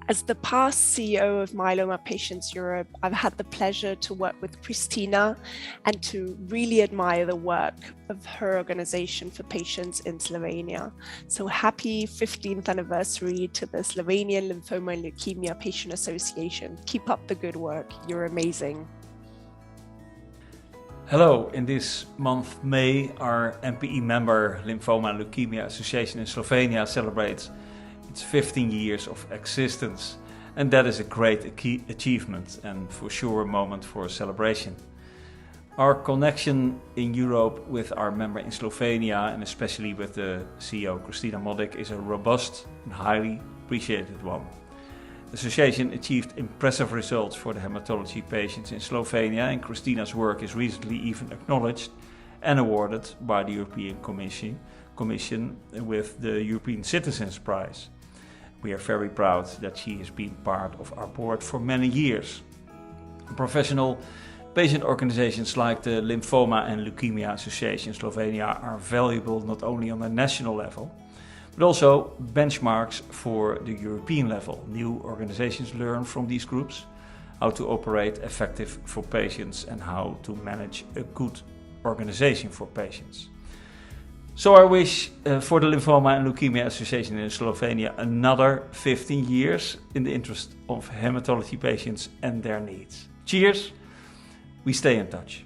As the past CEO of Myeloma Patients Europe, I've had the pleasure to work with Christina and to really admire the work of her organization for patients in Slovenia. So happy 15th anniversary to the Slovenian Lymphoma and Leukemia Patient Association. Keep up the good work. You're amazing. Hello, in this month, May, our MPE member Lymphoma and Leukemia Association in Slovenia celebrates its 15 years of existence, and that is a great achievement and for sure a moment for celebration. Our connection in Europe with our member in Slovenia, and especially with the CEO Christina Modic, is a robust and highly appreciated one. The association achieved impressive results for the hematology patients in Slovenia, and Christina's work is recently even acknowledged and awarded by the European Commission with the European Citizens Prize. We are very proud that she has been part of our board for many years. Professional patient organizations like the Lymphoma and Leukemia Association in Slovenia are valuable not only on a national level, but also benchmarks for the European level. New organizations learn from these groups how to operate effective for patients and how to manage a good organization for patients. So I wish for the Lymphoma and Leukemia Association in Slovenia another 15 years in the interest of hematology patients and their needs. Cheers, we stay in touch.